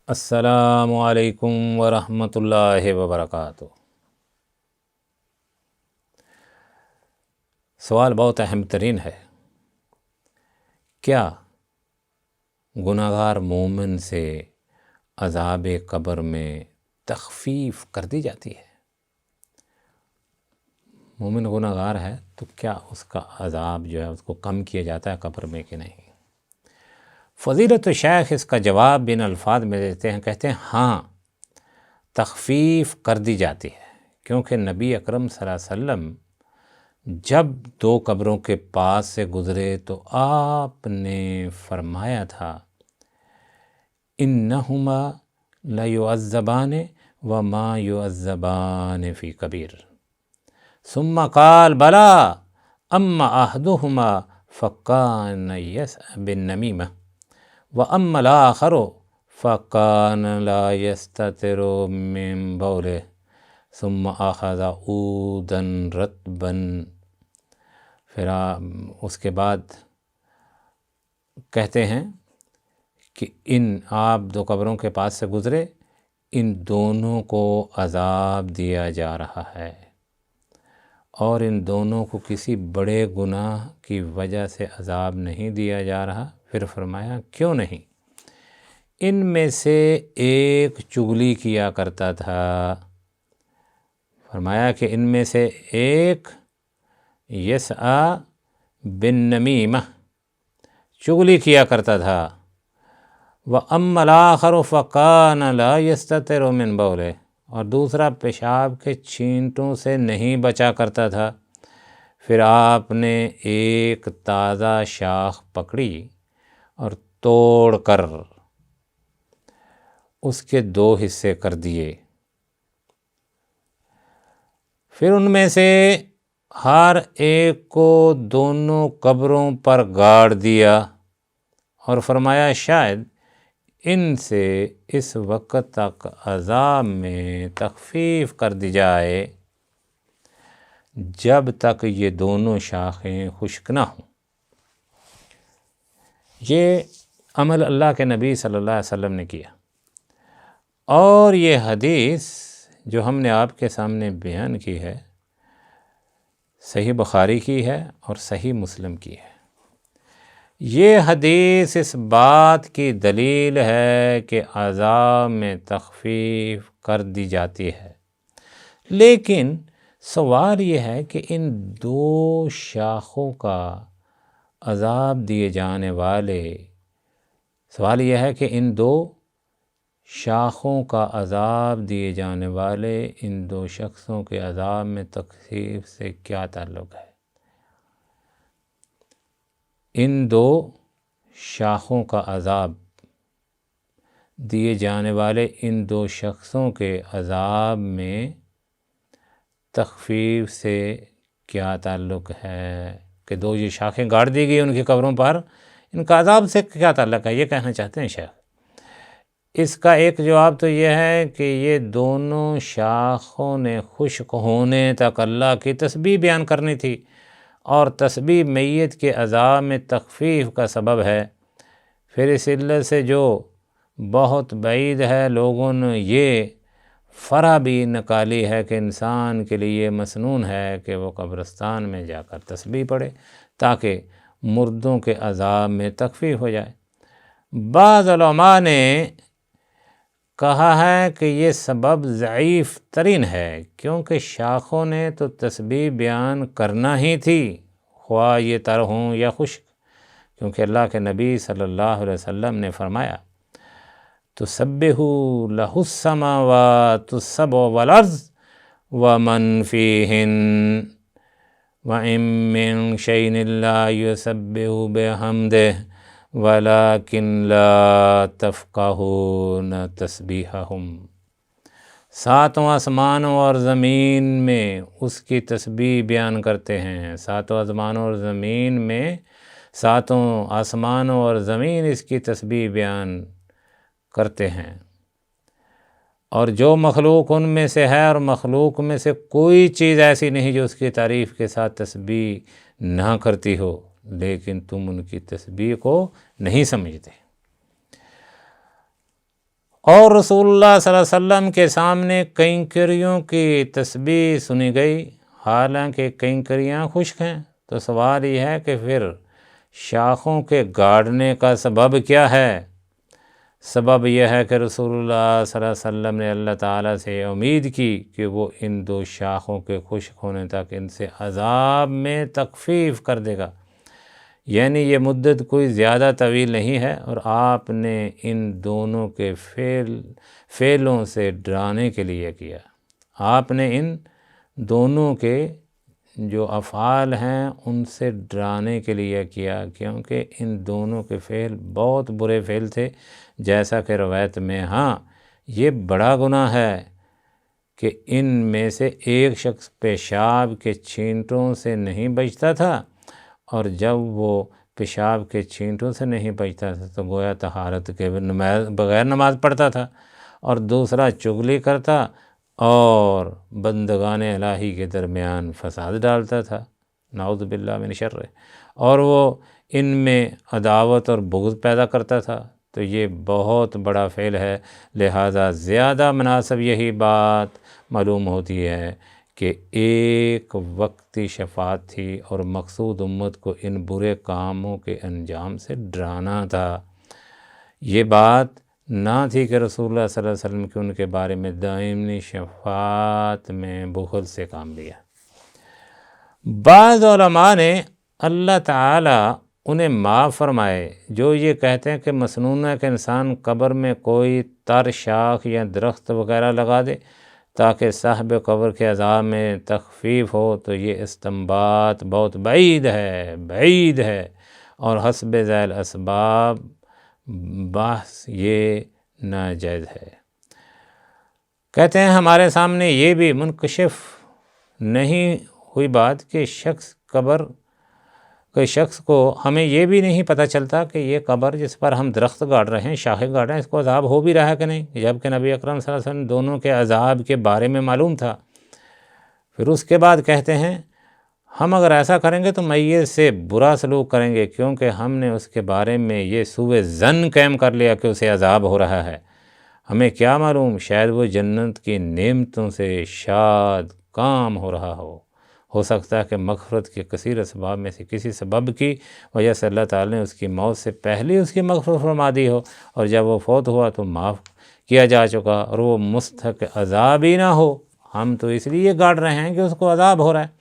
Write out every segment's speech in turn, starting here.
السلام علیکم ورحمۃ اللہ وبرکاتہ۔ سوال بہت اہم ترین ہے، کیا گناہگار مومن سے عذاب قبر میں تخفیف کر دی جاتی ہے؟ مومن گناہگار ہے تو کیا اس کا عذاب جو ہے اس کو کم کیا جاتا ہے قبر میں کہ نہیں؟ فضیلت شیخ اس کا جواب بن الفاظ میں دیتے ہیں، کہتے ہیں ہاں تخفیف کر دی جاتی ہے، کیونکہ نبی اکرم صلی اللہ علیہ وسلم جب دو قبروں کے پاس سے گزرے تو آپ نے فرمایا تھا انہما لیعذبان وما یعذبان فی کبیر، ثم قال بلا اما احدہما فکان یسأ بالنمیمہ واما الاخر فکان لا یستتر من بولہ ثم اخذ عودا رطبا۔ پھر اس کے بعد کہتے ہیں کہ آپ دو قبروں کے پاس سے گزرے، ان دونوں کو عذاب دیا جا رہا ہے اور ان دونوں کو کسی بڑے گناہ کی وجہ سے عذاب نہیں دیا جا رہا۔ پھر فرمایا کیوں نہیں؟ ان میں سے ایک چغلی کیا کرتا تھا، فرمایا کہ ان میں سے ایک یسعی بالنمیمہ چغلی کیا کرتا تھا، وَأَمَّا الْآخَرُ فَكَانَ لَا يَسْتَتِرُ مِنْ بَوْلِهِ، اور دوسرا پیشاب کے چھینٹوں سے نہیں بچا کرتا تھا۔ پھر آپ نے ایک تازہ شاخ پکڑی اور توڑ کر اس کے دو حصے کر دیے، پھر ان میں سے ہر ایک کو دونوں قبروں پر گاڑ دیا اور فرمایا شاید ان سے اس وقت تک عذاب میں تخفیف کر دی جائے جب تک یہ دونوں شاخیں خشک نہ ہوں۔ یہ عمل اللہ کے نبی صلی اللہ علیہ وسلم نے کیا، اور یہ حدیث جو ہم نے آپ کے سامنے بیان کی ہے صحیح بخاری کی ہے اور صحیح مسلم کی ہے۔ یہ حدیث اس بات کی دلیل ہے کہ عذاب میں تخفیف کر دی جاتی ہے، لیکن سوال یہ ہے کہ ان دو شاخوں کا عذاب دیے جانے والے، سوال یہ ہے کہ ان دو شاخوں کا عذاب دیے جانے والے ان دو شخصوں کے عذاب میں تخفیف سے کیا تعلق ہے؟ ان دو شاخوں کا عذاب دیے جانے والے ان دو شخصوں کے عذاب میں تخفیف سے کیا تعلق ہے کہ دو یہ شاخیں گاڑ دی گئی ان کی قبروں پر، ان کا عذاب سے کیا تعلق ہے؟ یہ کہنا چاہتے ہیں شیخ۔ اس کا ایک جواب تو یہ ہے کہ یہ دونوں شاخوں نے خشک ہونے تک اللہ کی تسبیح بیان کرنی تھی، اور تسبیح میت کے عذاب میں تخفیف کا سبب ہے۔ پھر اس علت سے جو بہت بعید ہے، لوگوں نے یہ فرع بھی نکالی ہے کہ انسان کے لیے مسنون ہے کہ وہ قبرستان میں جا کر تسبیح پڑھے تاکہ مردوں کے عذاب میں تخفیف ہو جائے۔ بعض علماء نے کہا ہے کہ یہ سبب ضعیف ترین ہے، کیونکہ شاخوں نے تو تسبیح بیان کرنا ہی تھی، خواہ یہ تر ہوں یا خشک، کیونکہ اللہ کے نبی صلی اللہ علیہ وسلم نے فرمایا تسبح لہ السماوات السبع والارض ومن فیہن وَإِن مِّن شَيْءٍ إِلَّا يُسَبِّحُ بِحَمْدِهِ وَلَكِنْ لَا تَفْقَهُونَ تَسْبِيحَهُمْ۔ ساتوں آسمانوں اور زمین میں اس کی تسبیح بیان کرتے ہیں، ساتوں آسمانوں اور زمین میں، ساتوں آسمانوں اور زمین اس کی تسبیح بیان کرتے ہیں، اور جو مخلوق ان میں سے ہے اور مخلوق میں سے کوئی چیز ایسی نہیں جو اس کی تعریف کے ساتھ تسبیح نہ کرتی ہو، لیکن تم ان کی تسبیح کو نہیں سمجھتے۔ اور رسول اللہ صلی اللہ علیہ وسلم کے سامنے کنکریوں کی تسبیح سنی گئی، حالانکہ کنکریاں خشک ہیں۔ تو سوال یہ ہے کہ پھر شاخوں کے گاڑنے کا سبب کیا ہے؟ سبب یہ ہے کہ رسول اللہ صلی اللہ علیہ وسلم نے اللہ تعالیٰ سے امید کی کہ وہ ان دو شاخوں کے خشک ہونے تک ان سے عذاب میں تخفیف کر دے گا، یعنی یہ مدت کوئی زیادہ طویل نہیں ہے، اور آپ نے ان دونوں کے فعلوں سے ڈرانے کے لیے کیا۔ آپ نے ان دونوں کے جو افعال ہیں ان سے ڈرانے کے لیے کیا، کیونکہ ان دونوں کے فعل بہت برے فعل تھے، جیسا کہ روایت میں ہاں یہ بڑا گناہ ہے کہ ان میں سے ایک شخص پیشاب کے چھینٹوں سے نہیں بچتا تھا، اور جب وہ پیشاب کے چھینٹوں سے نہیں بچتا تھا تو گویا طہارت کے بغیر نماز پڑھتا تھا، اور دوسرا چغلی کرتا اور بندگان الہی کے درمیان فساد ڈالتا تھا، نعوذ باللہ من شر، اور وہ ان میں عداوت اور بغض پیدا کرتا تھا۔ تو یہ بہت بڑا فعل ہے، لہٰذا زیادہ مناسب یہی بات معلوم ہوتی ہے کہ ایک وقتی شفاعت تھی اور مقصود امت کو ان برے کاموں کے انجام سے ڈرانا تھا۔ یہ بات نہ تھی کہ رسول اللہ صلی اللہ علیہ وسلم کی ان کے بارے میں دائمی شفاعت میں بخل سے کام لیا۔ بعض علماء نے اللہ تعالیٰ انہیں معاف فرمائے جو یہ کہتے ہیں کہ مسنون ہے کہ انسان قبر میں کوئی تر شاخ یا درخت وغیرہ لگا دے تاکہ صاحب قبر کے عذاب میں تخفیف ہو، تو یہ استنباط بہت بعید ہے، اور حسب ذیل اسباب بحث یہ ناجائز ہے۔ کہتے ہیں ہمارے سامنے یہ بھی منکشف نہیں ہوئی بات کہ شخص کو ہمیں یہ بھی نہیں پتہ چلتا کہ یہ قبر جس پر ہم درخت گاڑ رہے ہیں، شاخیں گاڑ رہے ہیں، اس کو عذاب ہو بھی رہا ہے کہ نہیں، جبکہ نبی اکرم صلی اللہ علیہ وسلم دونوں کے عذاب کے بارے میں معلوم تھا۔ پھر اس کے بعد کہتے ہیں ہم اگر ایسا کریں گے تو میت سے برا سلوک کریں گے، کیونکہ ہم نے اس کے بارے میں یہ سوء ظن قائم کر لیا کہ اسے عذاب ہو رہا ہے۔ ہمیں کیا معلوم، شاید وہ جنت کی نعمتوں سے شاد کام ہو رہا ہو سکتا ہے کہ مغفرت کے کثیر اسباب میں سے کسی سبب کی وجہ سے اللہ تعالیٰ نے اس کی موت سے پہلے اس کی مغفرت فرما دی ہو، اور جب وہ فوت ہوا تو معاف کیا جا چکا، اور وہ مستحق عذاب ہی نہ ہو۔ ہم تو اس لیے گاڑ رہے ہیں کہ اس کو عذاب ہو رہا ہے۔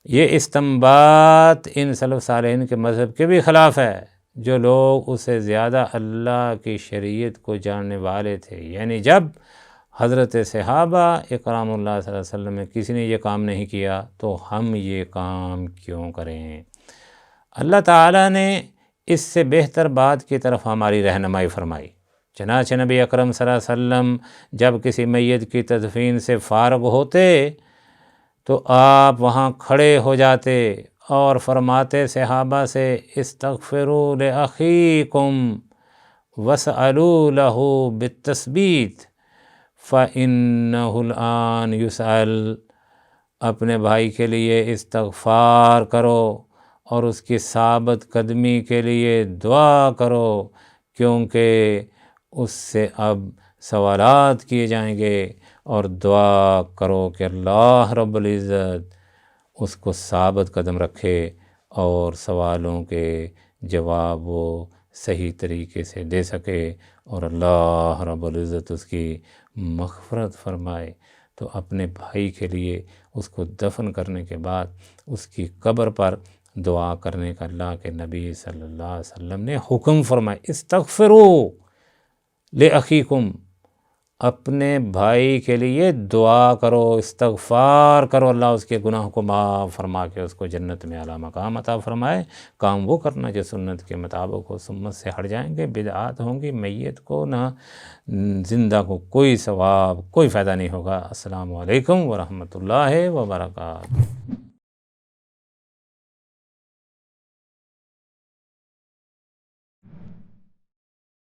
یہ استنباط ان سلف صالحین کے مذہب کے بھی خلاف ہے، جو لوگ اسے زیادہ اللہ کی شریعت کو جاننے والے تھے، یعنی جب حضرت صحابہ اکرام اللہ صلی اللہ علیہ وسلم میں کسی نے یہ کام نہیں کیا تو ہم یہ کام کیوں کریں؟ اللہ تعالیٰ نے اس سے بہتر بات کی طرف ہماری رہنمائی فرمائی۔ چنانچہ نبی اکرم صلی اللہ علیہ وسلم جب کسی میت کی تدفین سے فارغ ہوتے تو آپ وہاں کھڑے ہو جاتے اور فرماتے صحابہ سے استغفروا لأخیکم واسألوا لہ بالتثبیت فإنہ الآن یسأل، اپنے بھائی کے لیے استغفار کرو اور اس کی ثابت قدمی کے لیے دعا کرو، کیونکہ اس سے اب سوالات کیے جائیں گے، اور دعا کرو کہ اللہ رب العزت اس کو ثابت قدم رکھے اور سوالوں کے جواب وہ صحیح طریقے سے دے سکے، اور اللہ رب العزت اس کی مغفرت فرمائے۔ تو اپنے بھائی کے لیے اس کو دفن کرنے کے بعد اس کی قبر پر دعا کرنے کا اللہ کے نبی صلی اللہ علیہ وسلم نے حکم فرمایا، استغفروا لأخیکم، اپنے بھائی کے لیے دعا کرو، استغفار کرو، اللہ اس کے گناہوں کو معاف فرما کے اس کو جنت میں اعلیٰ مقام عطا فرمائے۔ کام وہ کرنا جو سنت کے مطابق ہو، سنت سے ہٹ جائیں گے، بدعات ہوں گی، میت کو نہ زندہ کو کوئی ثواب، کوئی فائدہ نہیں ہوگا۔ السلام علیکم ورحمۃ اللہ وبرکاتہ۔